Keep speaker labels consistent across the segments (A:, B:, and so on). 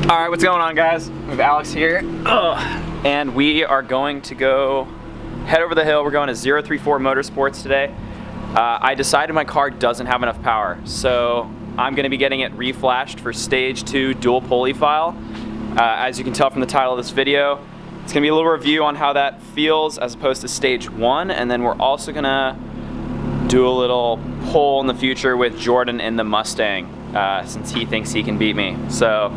A: Alright, what's going on, guys? We have Alex here. And we are going to go head over the hill. We're going to 034 Motorsports today. I decided my car doesn't have enough power, so I'm going to be getting it reflashed for stage 2 dual pulley file. As you can tell from the title of this video, it's going to be a little review on how that feels as opposed to stage 1, and then we're also going to do a little poll in the future with Jordan in the Mustang, since he thinks he can beat me. So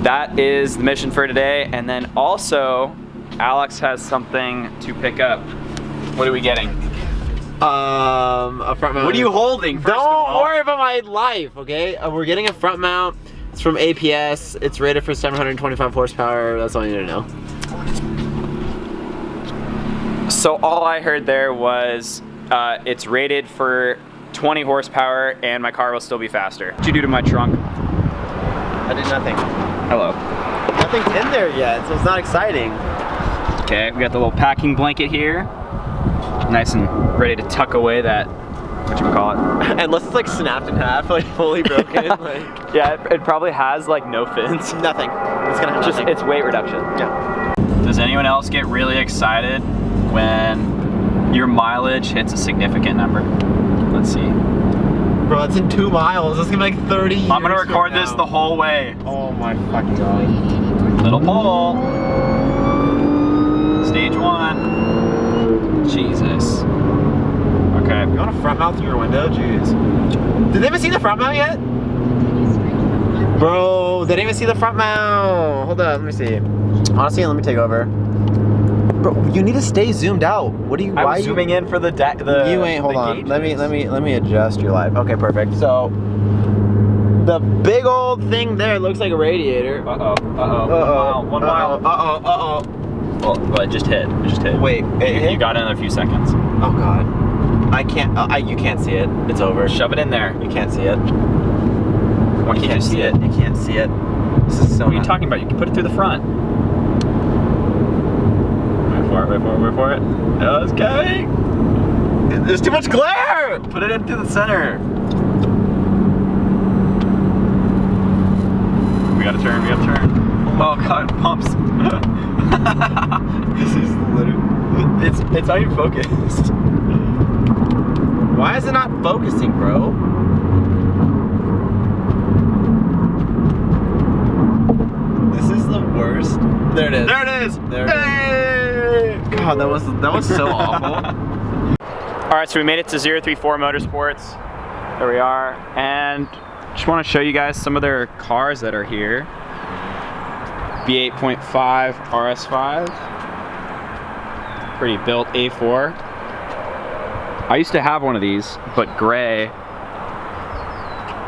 A: that is the mission for today, and then also Alex has something to pick up. What are we getting?
B: A front mount.
A: What are you holding?
B: Don't worry about my life, okay? We're getting a front mount. It's from APS. It's rated for 725 horsepower. That's all you need to know.
A: So all I heard there was it's rated for 20 horsepower and my car will still be faster. What'd you do to my trunk?
B: I did nothing.
A: Hello.
B: Nothing's in there yet, so it's not exciting.
A: Okay, we got the little packing blanket here. Nice and ready to tuck away that, whatchamacallit.
B: Unless it's like snapped in half, like fully broken. Like,
A: yeah, it probably has like no fins.
B: nothing. It's gonna have
A: Just
B: nothing.
A: it's weight reduction.
B: Yeah.
A: Does anyone else get really excited when your mileage hits a significant number? Let's see.
B: Bro, it's in 2 miles. It's gonna be like 30 years.
A: I'm gonna record this the whole way.
B: Oh my fucking god.
A: Little pole. Stage 1. Jesus. Okay.
B: You want a front mount through your window? Jeez. Did they even see the front mount yet? Bro, they didn't even see the front mount. Hold up, let me see. Honestly, let me take over. Bro, you need to stay zoomed out. What are you?
A: I was zooming in for the
B: You ain't. Hold on. Let me adjust your life. Okay, perfect. So the big old thing there looks like a radiator.
A: One mile. Well, it just hit. It just hit.
B: Wait,
A: you got it in a few seconds.
B: Oh god. I can't. You can't see it. It's over.
A: Shove it in there.
B: You can't see it.
A: Why can't you see it?
B: You can't see it. This is so.
A: What are you talking about? You can put it through the front. Wait for it. Oh, it's coming.
B: There's too much glare.
A: Put it into the center. We gotta turn. Oh god, pumps.
B: This is literally.
A: It's not even focused.
B: Why is it not focusing, bro? This is the worst. There it is.
A: There it is.
B: There it is. God, that was so awful.
A: All right, so we made it to 034 Motorsports. There we are, and just want to show you guys some of their cars that are here. V8.5 RS5, pretty built A4. I used to have one of these, but gray.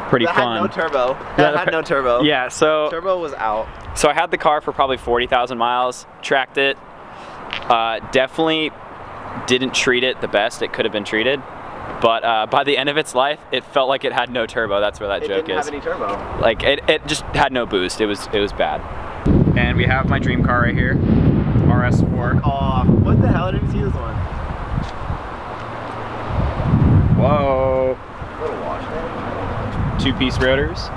A: Pretty
B: that
A: fun.
B: Had no turbo. That had no turbo.
A: Yeah, so
B: turbo was out.
A: So I had the car for probably 40,000 miles, tracked it. Definitely didn't treat it the best it could have been treated, but by the end of its life, it felt like it had no turbo. That's where that joke is.
B: It didn't have any turbo.
A: Like it just had no boost. It was bad. And we have my dream car right here, RS4.
B: Oh, what the hell? I didn't even see this one.
A: Whoa.
B: What a wash, man.
A: 2-piece rotors.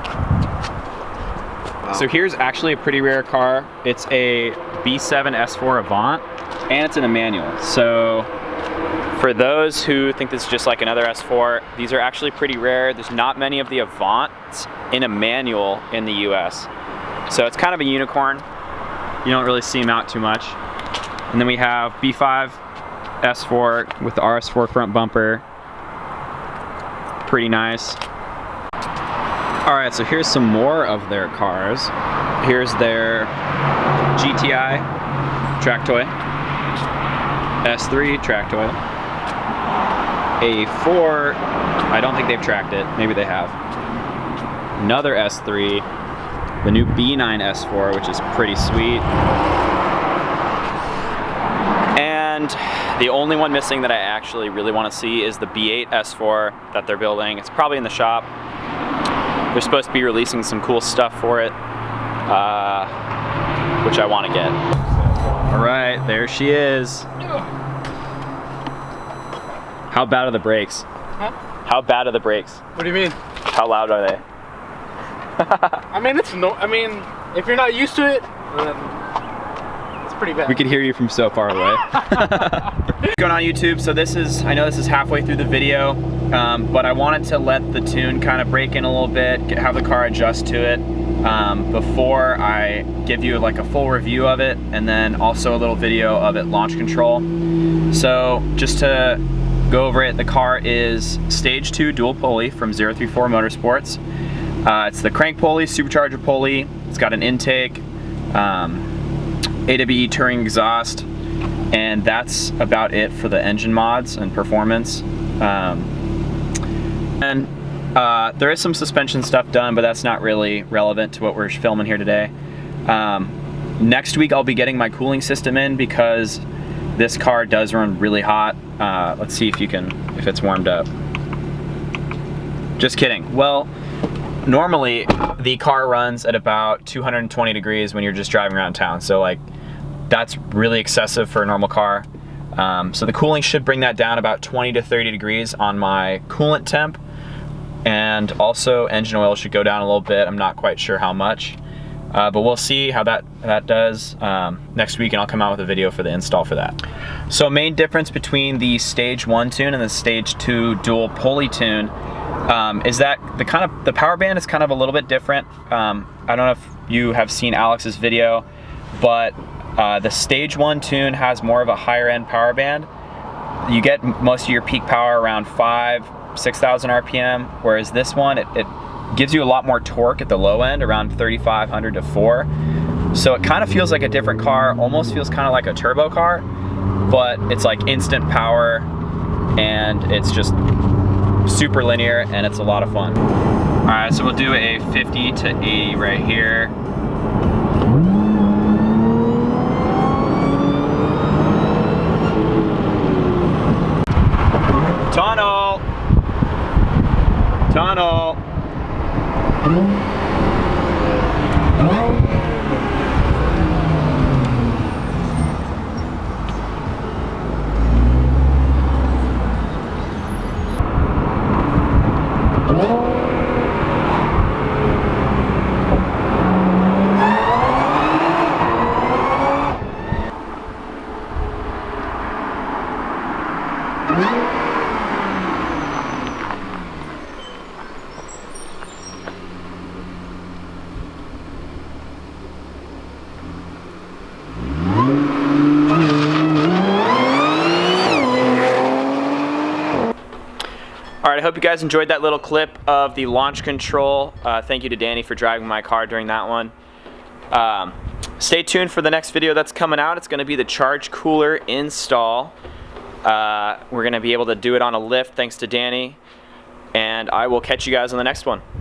B: Wow.
A: So here's actually a pretty rare car. It's a B7 S4 Avant, and it's in a manual. So for those who think this is just like another S4, these are actually pretty rare. There's not many of the Avants in a manual in the US. So it's kind of a unicorn. You don't really see them out too much. And then we have B5 S4 with the RS4 front bumper. Pretty nice. All right, so here's some more of their cars. Here's their GTI track toy, S3 track toy, A4, I don't think they've tracked it, maybe they have. Another S3, the new B9 S4, which is pretty sweet. And the only one missing that I actually really want to see is the B8 S4 that they're building. It's probably in the shop. They're supposed to be releasing some cool stuff for it, which I want to get. All right, there she is. How bad are the brakes?
C: Huh?
A: How bad are the brakes?
C: What do you mean?
A: How loud are they?
C: I mean, If you're not used to it, then it's pretty bad.
A: We could hear you from so far away. What's going on YouTube? So this is, I know this is halfway through the video, but I wanted to let the tune kind of break in a little bit, have the car adjust to it before I give you like a full review of it, and then also a little video of it launch control. So just to go over it, the car is stage 2 dual pulley from 034 Motorsports. It's the crank pulley, supercharger pulley. It's got an intake, AWE touring exhaust, and that's about it for the engine mods and performance. There is some suspension stuff done, but that's not really relevant to what we're filming here today. Next week I'll be getting my cooling system in because this car does run really hot. Let's see if it's warmed up. Just kidding. Well, normally the car runs at about 220 degrees when you're just driving around town. So like, that's really excessive for a normal car. So the cooling should bring that down about 20 to 30 degrees on my coolant temp. And also engine oil should go down a little bit. I'm not quite sure how much, but we'll see how that does next week, and I'll come out with a video for the install for that. So main difference between the stage 1 tune and the stage 2 dual pulley tune is that the power band is kind of a little bit different. I don't know if you have seen Alex's video, but the stage 1 tune has more of a higher end power band. You get most of your peak power around 6,000 RPM, whereas this one, it gives you a lot more torque at the low end, around 3,500 to 4. So it kind of feels like a different car, almost feels kind of like a turbo car, but it's like instant power, and it's just super linear, and it's a lot of fun. All right, so we'll do a 50 to 80 right here. Tunnel! Tunnel! Alright, I hope you guys enjoyed that little clip of the launch control. Thank you to Danny for driving my car during that one. Stay tuned for the next video that's coming out. It's going to be the charge cooler install. We're going to be able to do it on a lift thanks to Danny. And I will catch you guys on the next one.